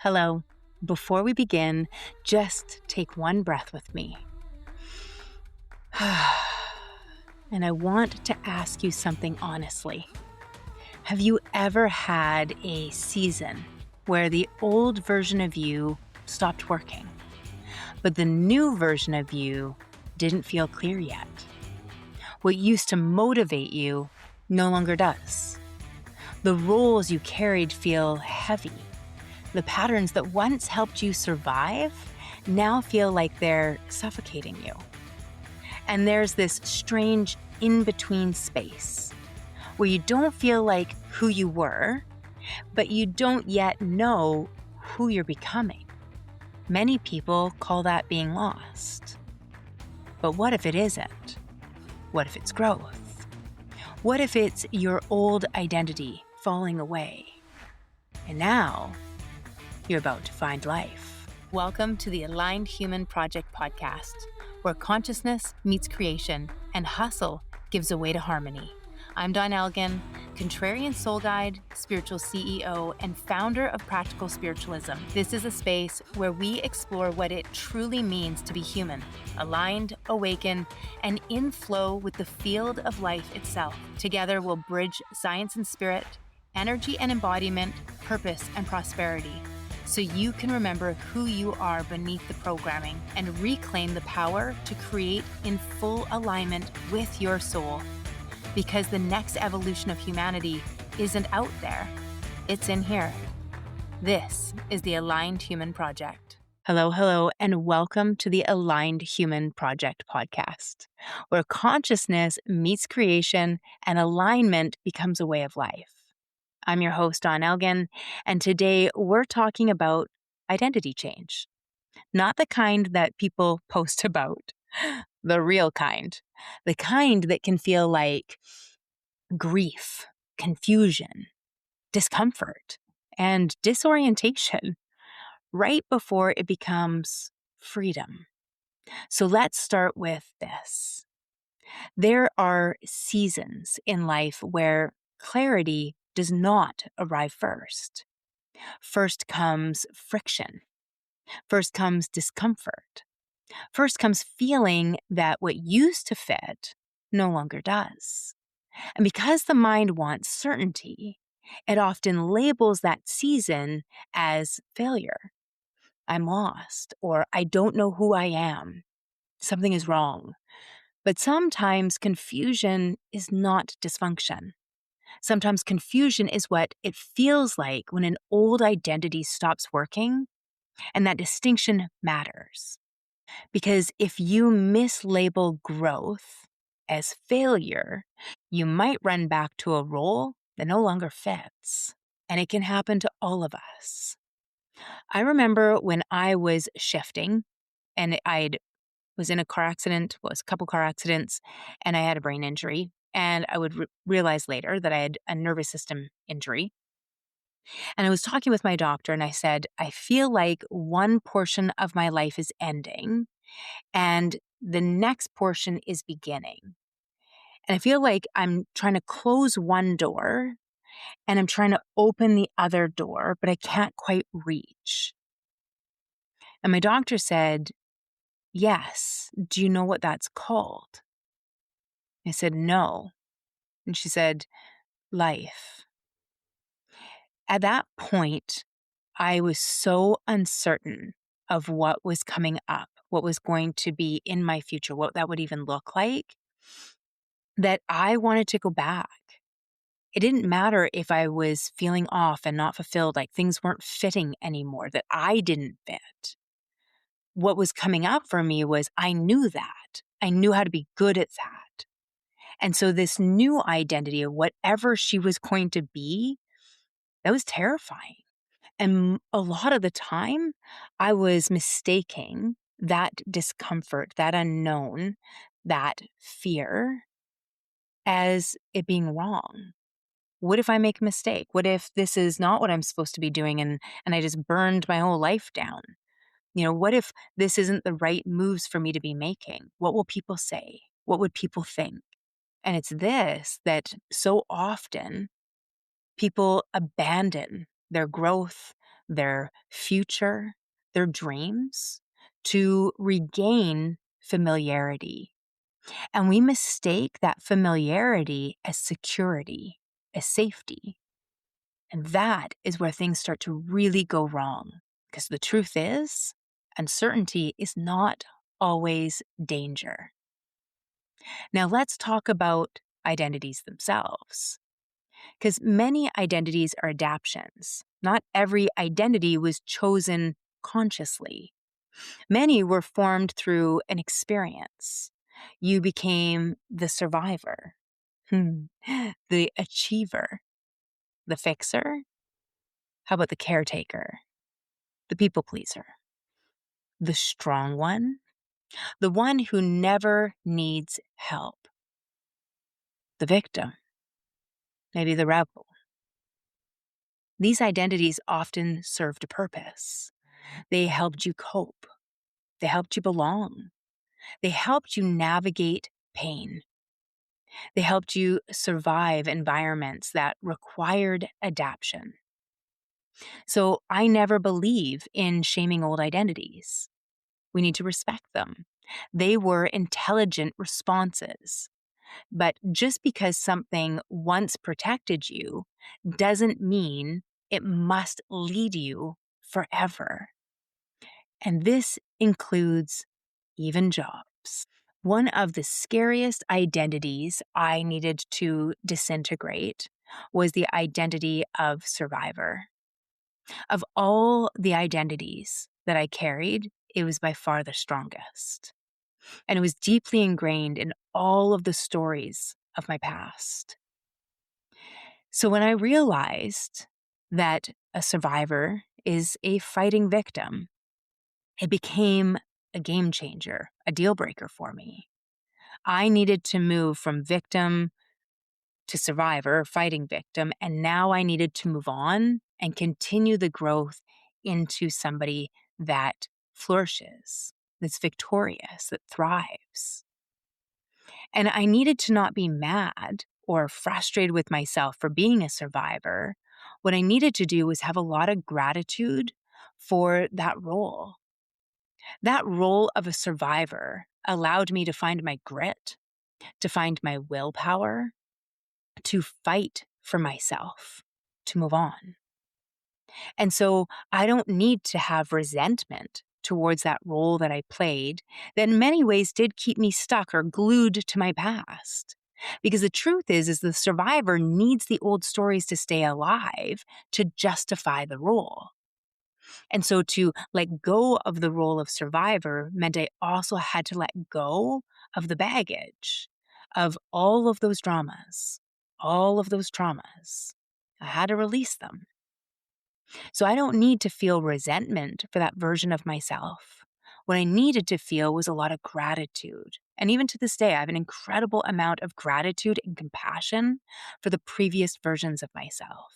Hello. Before we begin, just take one breath with me. And I want to ask you something honestly. Have you ever had a season where the old version of you stopped working, but the new version of you didn't feel clear yet? What used to motivate you no longer does. The roles you carried feel heavy. The patterns that once helped you survive now feel like they're suffocating you. And there's this strange in-between space where you don't feel like who you were, but you don't yet know who you're becoming. Many people call that being lost. But what if it isn't? What if it's growth? What if it's your old identity falling away? And now, you're about to find life. Welcome to the Aligned Human Project podcast, where consciousness meets creation and hustle gives way to harmony. I'm Dawn Elgin, contrarian soul guide, spiritual CEO, and founder of Practical Spiritualism. This is a space where we explore what it truly means to be human, aligned, awakened, and in flow with the field of life itself. Together, we'll bridge science and spirit, energy and embodiment, purpose and prosperity, so you can remember who you are beneath the programming and reclaim the power to create in full alignment with your soul. Because the next evolution of humanity isn't out there, it's in here. This is the Aligned Human Project. Hello, and welcome to the Aligned Human Project podcast, where consciousness meets creation and alignment becomes a way of life. I'm your host, Dawn Elgin, and today we're talking about identity change. Not the kind that people post about, the real kind. The kind that can feel like grief, confusion, discomfort, and disorientation right before it becomes freedom. So let's start with this. There are seasons in life where clarity does not arrive first. First comes friction. First comes discomfort. First comes feeling that what used to fit no longer does. And because the mind wants certainty, it often labels that season as failure. I'm lost, or I don't know who I am. Something is wrong. But sometimes confusion is not dysfunction. Sometimes confusion is what it feels like when an old identity stops working, and that distinction matters. Because if you mislabel growth as failure, you might run back to a role that no longer fits. And it can happen to all of us. I remember when I was shifting and I was in a car accident, was a couple car accidents, and I had a brain injury. And I would realize later that I had a nervous system injury. And I was talking with my doctor and I said, I feel like one portion of my life is ending and the next portion is beginning. And I feel like I'm trying to close one door and I'm trying to open the other door, but I can't quite reach. And my doctor said, yes, do you know what that's called? I said, no. And she said, life. At that point, I was so uncertain of what was coming up, what was going to be in my future, what that would even look like, that I wanted to go back. It didn't matter if I was feeling off and not fulfilled, like things weren't fitting anymore, that I didn't fit. What was coming up for me was I knew that. I knew how to be good at that. And so this new identity of whatever she was going to be, that was terrifying. And a lot of the time, I was mistaking that discomfort, that unknown, that fear as it being wrong. What if I make a mistake? What if this is not what I'm supposed to be doing and I just burned my whole life down? What if this isn't the right moves for me to be making? What will people say? What would people think? And it's this that so often people abandon their growth, their future, their dreams to regain familiarity. And we mistake that familiarity as security, as safety. And that is where things start to really go wrong. Because the truth is, uncertainty is not always danger. Now, let's talk about identities themselves. Because many identities are adaptations. Not every identity was chosen consciously. Many were formed through an experience. You became the survivor, the achiever, the fixer. How about the caretaker, the people pleaser, the strong one, the one who never needs help, the victim, maybe the rebel? These identities often served a purpose. They helped you cope. They helped you belong. They helped you navigate pain. They helped you survive environments that required adaptation. So I never believe in shaming old identities. We need to respect them. They were intelligent responses. But just because something once protected you doesn't mean it must lead you forever. And this includes even jobs. One of the scariest identities I needed to disintegrate was the identity of survivor. Of all the identities that I carried, it was by far the strongest. And it was deeply ingrained in all of the stories of my past. So when I realized that a survivor is a fighting victim, it became a game changer, a deal breaker for me. I needed to move from victim to survivor, fighting victim, and now I needed to move on and continue the growth into somebody that flourishes, that's victorious, that thrives. And I needed to not be mad or frustrated with myself for being a survivor. What I needed to do was have a lot of gratitude for that role. That role of a survivor allowed me to find my grit, to find my willpower, to fight for myself, to move on. And so I don't need to have resentment towards that role that I played that in many ways did keep me stuck or glued to my past. Because the truth is the survivor needs the old stories to stay alive to justify the role. And so to let go of the role of survivor meant I also had to let go of the baggage of all of those dramas, all of those traumas. I had to release them. So I don't need to feel resentment for that version of myself. What I needed to feel was a lot of gratitude. And even to this day, I have an incredible amount of gratitude and compassion for the previous versions of myself.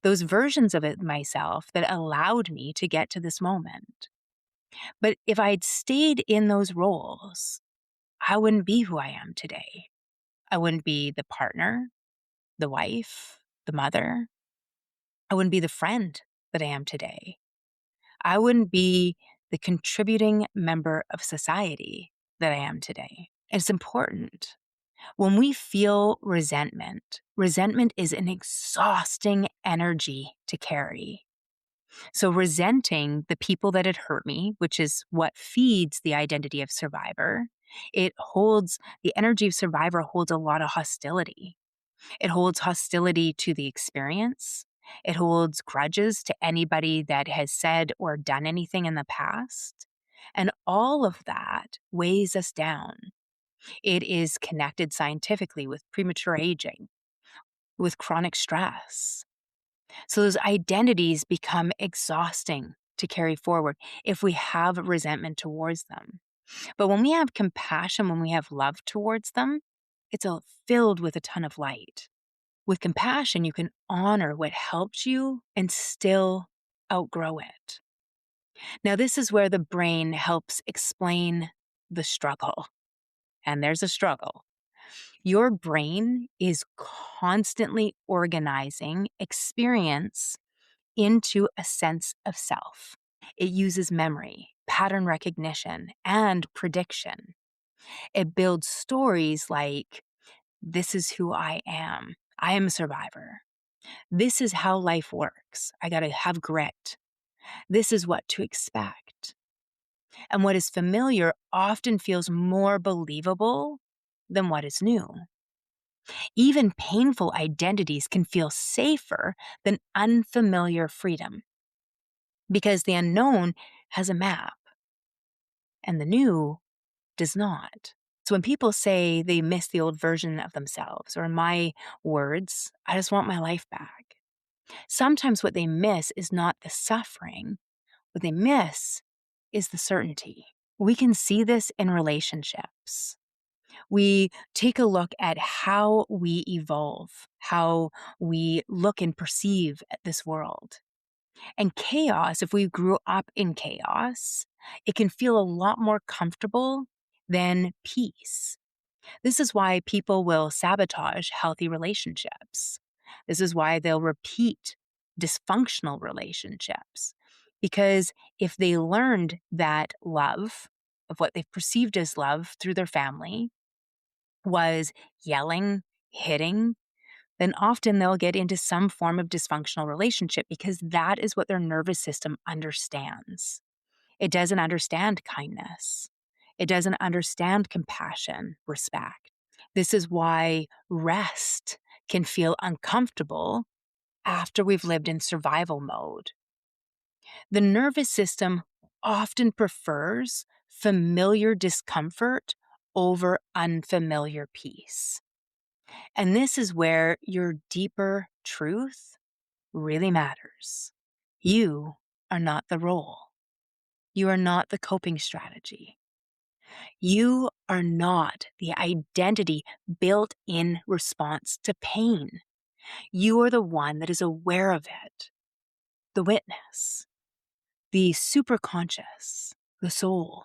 Those versions of it myself that allowed me to get to this moment. But if I'd stayed in those roles, I wouldn't be who I am today. I wouldn't be the partner, the wife, the mother. I wouldn't be the friend that I am today. I wouldn't be the contributing member of society that I am today. It's important. When we feel resentment, resentment is an exhausting energy to carry. So resenting the people that had hurt me, which is what feeds the identity of survivor, the energy of survivor holds a lot of hostility. It holds hostility to the experience. It holds grudges to anybody that has said or done anything in the past. And all of that weighs us down. It is connected scientifically with premature aging, with chronic stress. So those identities become exhausting to carry forward if we have resentment towards them. But when we have compassion, when we have love towards them, it's filled with a ton of light. With compassion, you can honor what helped you and still outgrow it. Now, this is where the brain helps explain the struggle. And there's a struggle. Your brain is constantly organizing experience into a sense of self. It uses memory, pattern recognition, and prediction. It builds stories like, this is who I am. I am a survivor. This is how life works. I got to have grit. This is what to expect. And what is familiar often feels more believable than what is new. Even painful identities can feel safer than unfamiliar freedom because the unknown has a map and the new does not. So when people say they miss the old version of themselves, or in my words, I just want my life back, sometimes what they miss is not the suffering. What they miss is the certainty. We can see this in relationships. We take a look at how we evolve, how we look and perceive this world. And chaos, if we grew up in chaos, it can feel a lot more comfortable than peace. This is why people will sabotage healthy relationships. This is why they'll repeat dysfunctional relationships. Because if they learned that love, of what they've perceived as love through their family, was yelling, hitting, then often they'll get into some form of dysfunctional relationship because that is what their nervous system understands. It doesn't understand kindness. It doesn't understand compassion, respect. This is why rest can feel uncomfortable after we've lived in survival mode. The nervous system often prefers familiar discomfort over unfamiliar peace. And this is where your deeper truth really matters. You are not the role. You are not the coping strategy. You are not the identity built in response to pain. You are the one that is aware of it, the witness, the superconscious, the soul,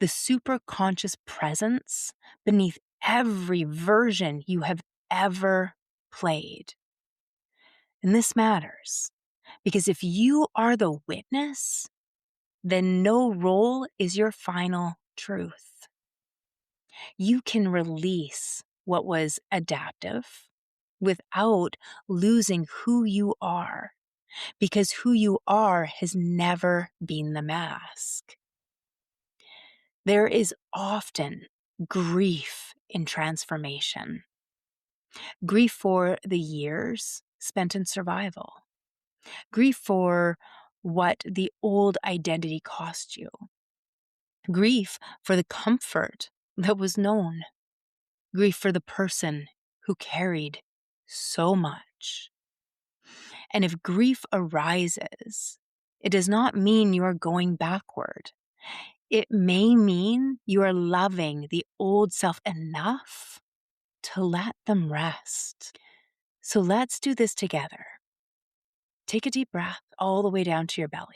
the superconscious presence beneath every version you have ever played. And this matters because if you are the witness, then no role is your final truth. You can release what was adaptive without losing who you are, because who you are has never been the mask. There is often grief in transformation. Grief for the years spent in survival. Grief for what the old identity cost you. Grief for the comfort that was known. Grief for the person who carried so much. And if grief arises, it does not mean you are going backward. It may mean you are loving the old self enough to let them rest. So let's do this together. Take a deep breath all the way down to your belly.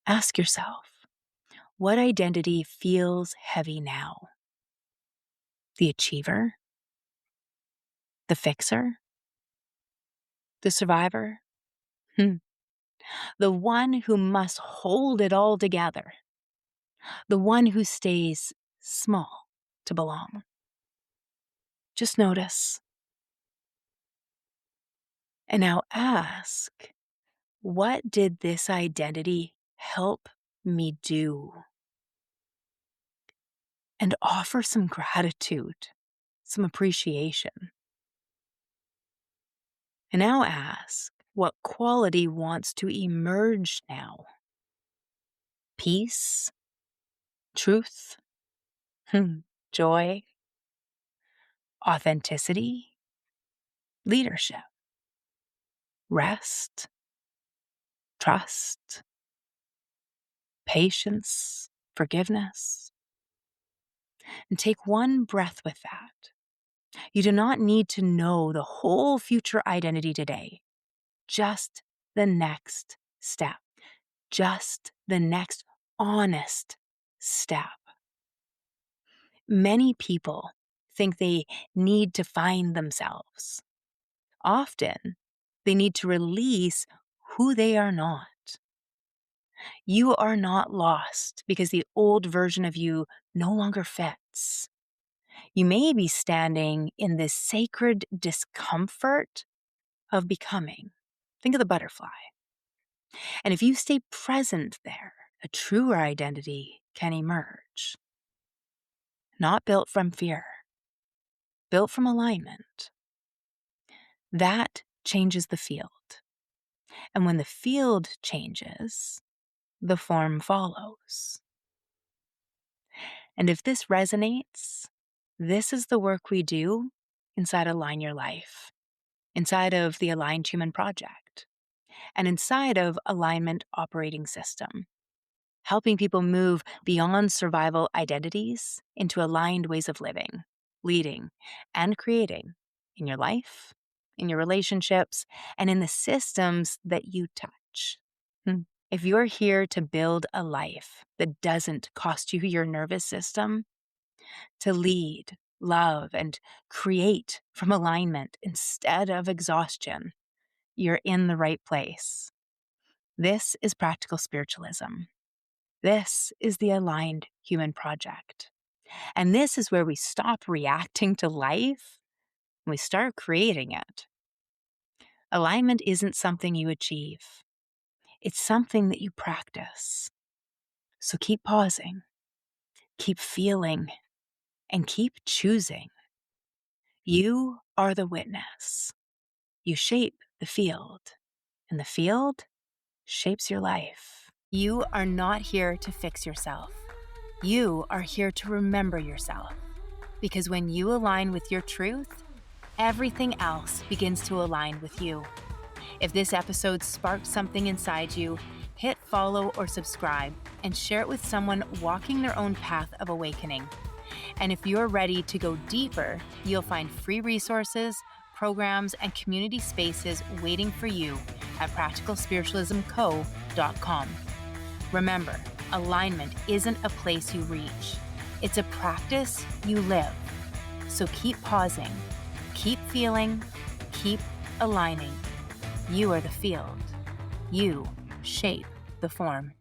Ask yourself, what identity feels heavy now? The achiever? The fixer? The survivor? The one who must hold it all together. The one who stays small to belong. Just notice. And now ask, what did this identity help me do? And offer some gratitude, some appreciation. And now ask, what quality wants to emerge now? Peace, truth, joy, authenticity, leadership, rest, trust, patience, forgiveness. And take one breath with that. You do not need to know the whole future identity today, just the next step, just the next honest step. Many people think they need to find themselves. Often, They need to release who they are not. You are not lost because the old version of you no longer fits. You may be standing in this sacred discomfort of becoming. Think of the butterfly. And if you stay present there, a truer identity can emerge. Not built from fear, built from alignment. That changes the field. And when the field changes, the form follows. And if this resonates, this is the work we do inside Align Your Life, inside of the Aligned Human Project, and inside of Alignment Operating System, helping people move beyond survival identities into aligned ways of living, leading, and creating in your life, in your relationships, and in the systems that you touch. If you're here to build a life that doesn't cost you your nervous system, to lead, love, and create from alignment instead of exhaustion, you're in the right place. This is practical spiritualism. This is the Aligned Human Project. And this is where we stop reacting to life and we start creating it. Alignment isn't something you achieve. It's something that you practice. So keep pausing, keep feeling, and keep choosing. You are the witness. You shape the field, and the field shapes your life. You are not here to fix yourself. You are here to remember yourself. Because when you align with your truth, everything else begins to align with you. If this episode sparked something inside you, hit follow or subscribe and share it with someone walking their own path of awakening. And if you're ready to go deeper, you'll find free resources, programs, and community spaces waiting for you at practicalspiritualismco.com. Remember, alignment isn't a place you reach. It's a practice you live. So keep pausing, keep feeling, keep aligning. You are the field. You shape the form.